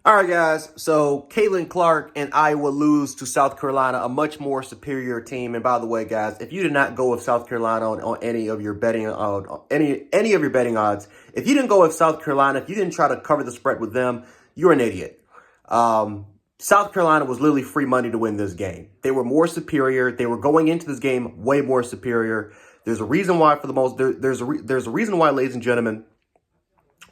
All right, guys. So Caitlin Clark and Iowa lose to South Carolina, a much more superior team. And by the way, guys, if you did not go with South Carolina on any of your betting any of your betting odds, if you didn't go with South Carolina, if you didn't try to cover the spread with them, you're an idiot. South Carolina was literally free money to win this game. They were more superior. They were going into this game way more superior. There's a reason why, for the most there's a reason why, ladies and gentlemen,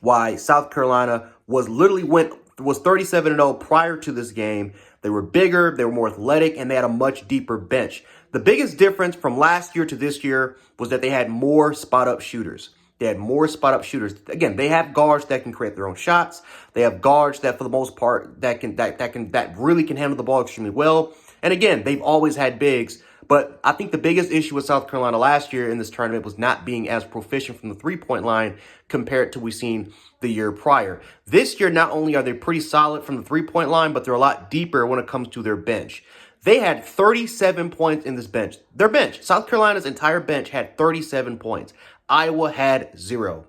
why South Carolina was 37-0 prior to this game. They were bigger, they were more athletic, and they had a much deeper bench. The biggest difference from last year to this year was that they had more spot-up shooters. They had more spot-up shooters. Again, they have guards that can create their own shots. They have guards that, for the most part, that really can handle the ball extremely well. And again, they've always had bigs. But I think the biggest issue with South Carolina last year in this tournament was not being as proficient from the three-point line compared to we've seen the year prior. This year, not only are they pretty solid from the three-point line, but they're a lot deeper when it comes to their bench. They had 37 points in this bench. Their bench, South Carolina's entire bench had 37 points. Iowa had 0.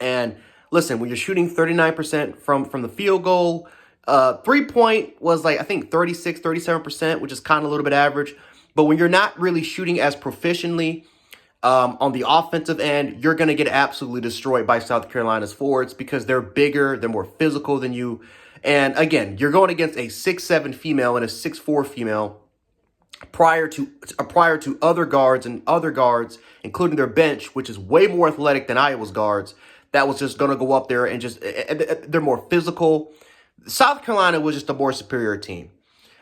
And listen, when you're shooting 39% from the field goal, three-point was like, I think 36, 37%, which is kind of a little bit average. But when you're not really shooting as proficiently on the offensive end, you're going to get absolutely destroyed by South Carolina's forwards because they're bigger, they're more physical than you. And again, you're going against a 6'7" female and a 6'4" female prior to other guards, including their bench, which is way more athletic than Iowa's guards. That was just going to go up there and they're more physical. South Carolina was just a more superior team.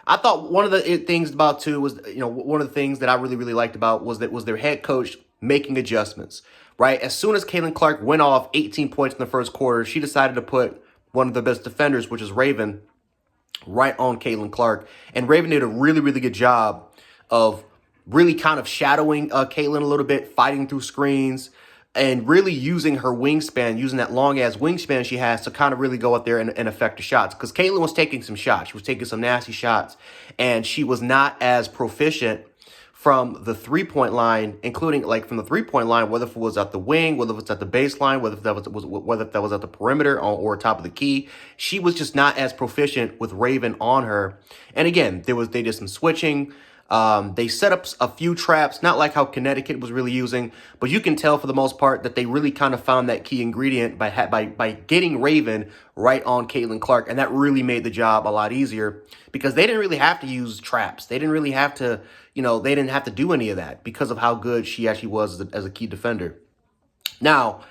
I thought one of the things about too was, one of the things that I really, really liked about was their head coach making adjustments, right? As soon as Caitlin Clark went off 18 points in the first quarter, she decided to put one of the best defenders, which is Raven, right on Caitlin Clark. And Raven did a really, really good job of really kind of shadowing Caitlin a little bit, fighting through screens, and really using her wingspan, using that long-ass wingspan she has to kind of really go out there and affect the shots. Because Caitlin was taking some shots. She was taking some nasty shots. And she was not as proficient from the three-point line, including like from the three-point line, whether it was at the wing, whether it was at the baseline, whether that was at the perimeter or top of the key. She was just not as proficient with Raven on her. And again, they did some switching. They set up a few traps, not like how Connecticut was really using, but you can tell for the most part that they really kind of found that key ingredient by getting Raven right on Caitlin Clark, and that really made the job a lot easier because they didn't really have to use traps. They didn't really have to, they didn't have to do any of that because of how good she actually was as a key defender. Now,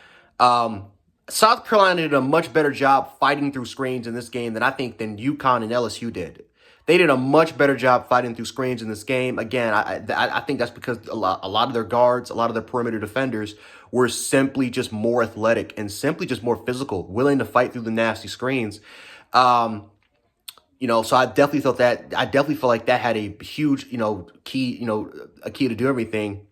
South Carolina did a much better job fighting through screens in this game than UConn and LSU did. They did a much better job fighting through screens in this game. Again, I think that's because a lot of their guards, a lot of their perimeter defenders were simply just more athletic and simply just more physical, willing to fight through the nasty screens. So I definitely felt like that had a huge, key, a key to do everything.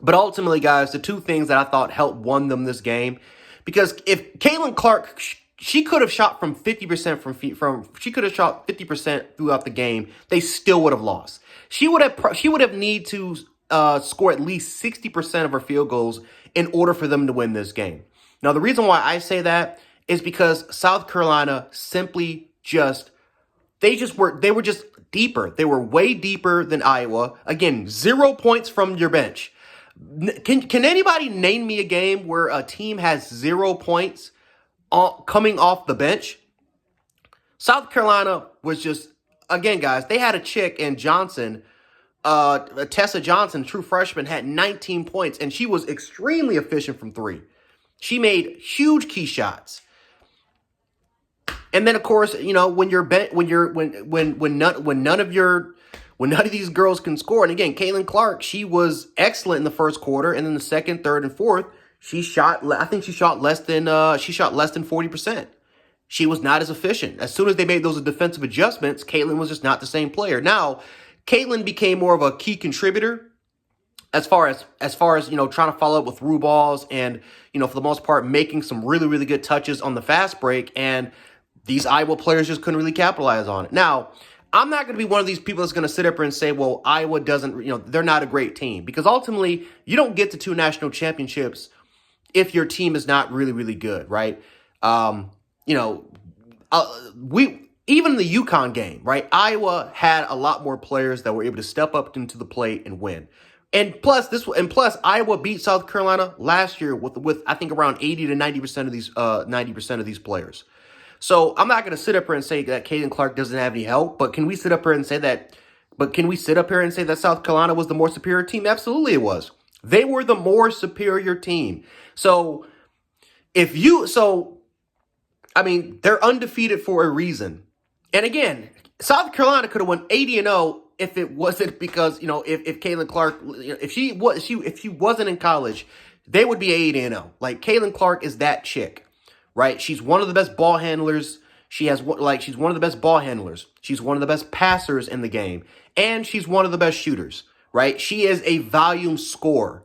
But ultimately, guys, the two things that I thought helped won them this game, because if Caitlin Clark, she could have shot from 50% she could have shot 50% throughout the game, they still would have lost. She would have need to score at least 60% of her field goals in order for them to win this game. Now, the reason why I say that is because South Carolina simply they were just deeper. They were way deeper than Iowa. Again, 0 points from your bench. Can anybody name me a game where a team has 0 points coming off the bench? South Carolina was just, again, guys, they had a chick in Johnson, Tessa Johnson, true freshman, had 19 points, and she was extremely efficient from three. She made huge key shots. And then, of course, when none of these girls can score, and again, Caitlin Clark, she was excellent in the first quarter, and then the second, third, and fourth, she shot less than 40%. She was not as efficient. As soon as they made those defensive adjustments, Caitlin was just not the same player. Now, Caitlin became more of a key contributor as far as trying to follow up with through balls and, for the most part, making some really, really good touches on the fast break, and these Iowa players just couldn't really capitalize on it. Now, I'm not going to be one of these people that's going to sit up and say, well, Iowa doesn't, they're not a great team, because ultimately you don't get to 2 national championships if your team is not really, really good, right? even the UConn game, right? Iowa had a lot more players that were able to step up into the plate and win. And plus Iowa beat South Carolina last year with I think around 80 to 90% of these 90% of these players. So I'm not going to sit up here and say that Caitlin Clark doesn't have any help, but can we sit up here and say that? But can we sit up here and say that South Carolina was the more superior team? Absolutely, it was. They were the more superior team. So I mean, they're undefeated for a reason. And again, South Carolina could have won 80-0 if it wasn't because, if Caitlin Clark, if she wasn't in college, they would be 80-0. Like, Caitlin Clark is that chick, right? She's one of the best ball handlers. She's one of the best ball handlers. She's one of the best passers in the game. And she's one of the best shooters, right? She is a volume scorer,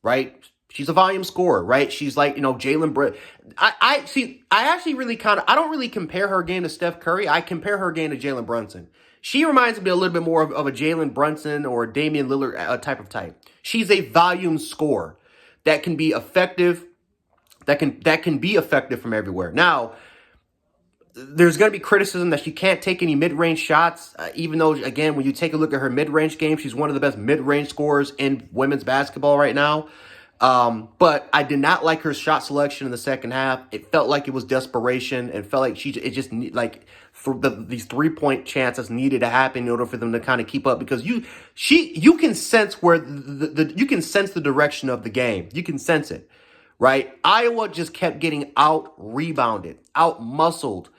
right? She's a volume scorer, right? She's like, Jalen Brunson. I actually really I don't really compare her game to Steph Curry. I compare her game to Jalen Brunson. She reminds me a little bit more of a Jalen Brunson or a Damian Lillard type. She's a volume scorer that can be effective, that can be effective from everywhere. Now, there's going to be criticism that she can't take any mid-range shots, even though, again, when you take a look at her mid-range game, she's one of the best mid-range scorers in women's basketball right now. But I did not like her shot selection in the second half. It felt like it was desperation and felt like these 3-point chances needed to happen in order for them to kind of keep up, because you can sense where you can sense the direction of the game. You can sense it, right? Iowa just kept getting out-rebounded, out-muscled.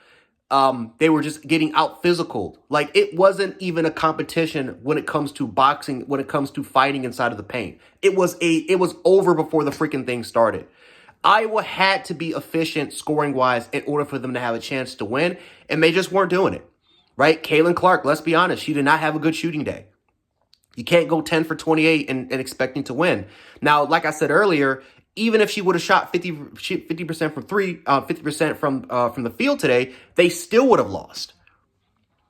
They were just getting out physical. Like, it wasn't even a competition when it comes to boxing, when it comes to fighting inside of the paint. It was over before the freaking thing started. Iowa had to be efficient scoring wise in order for them to have a chance to win, and they just weren't doing it, right? Caitlin Clark, let's be honest, she did not have a good shooting day. You can't go 10 for 28 and expecting to win. Now, like I said earlier, even if she would have shot 50% from three, 50% from the field today, they still would have lost.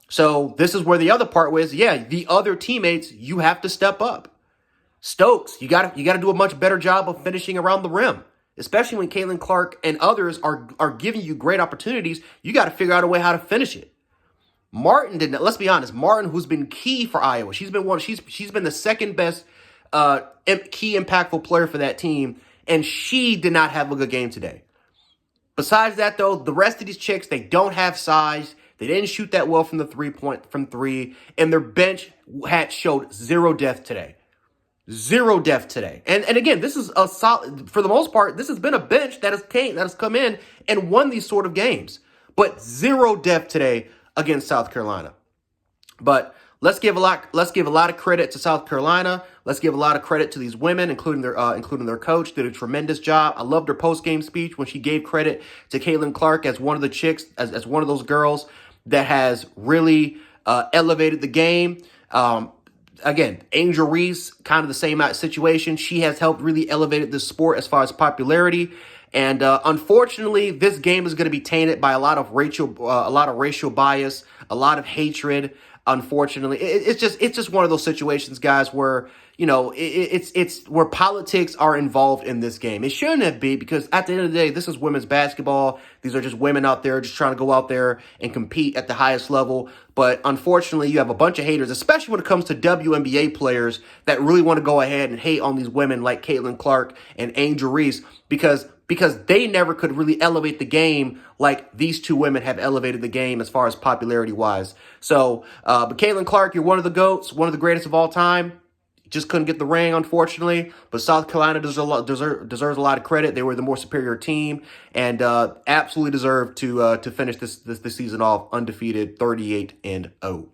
So this is where the other part was, the other teammates, you have to step up. Stokes, you got to do a much better job of finishing around the rim, especially when Caitlin Clark and others are giving you great opportunities. You got to figure out a way how to finish it. Martin did not. Let's be honest. Martin, who's been key for Iowa, she's been the second best key impactful player for that team, and she did not have a good game today. Besides that, though, the rest of these chicks, they don't have size. They didn't shoot that well from three, and their bench showed zero depth today. Zero depth today. And again, this is a solid, for the most part, this has been a bench that has come in and won these sort of games. But zero depth today against South Carolina. But let's give a lot of credit to South Carolina. Let's give a lot of credit to these women, including their coach. Did a tremendous job. I loved her post-game speech when she gave credit to Caitlin Clark as one of the chicks, as one of those girls that has really elevated the game. Again, Angel Reese, kind of the same situation. She has helped really elevate this sport as far as popularity. And unfortunately, this game is going to be tainted by a lot of racial bias, a lot of hatred. Unfortunately, it's just one of those situations, guys, where it's where politics are involved in this game. It shouldn't be, because at the end of the day, this is women's basketball. These are just women out there just trying to go out there and compete at the highest level. But unfortunately, you have a bunch of haters, especially when it comes to WNBA players, that really want to go ahead and hate on these women like Caitlin Clark and Angel Reese, because they never could really elevate the game like these two women have elevated the game as far as popularity-wise. So, but Caitlin Clark, you're one of the GOATs, one of the greatest of all time. Just couldn't get the ring, unfortunately. But South Carolina deserves a lot of credit. They were the more superior team and absolutely deserved to finish this season off undefeated 38-0.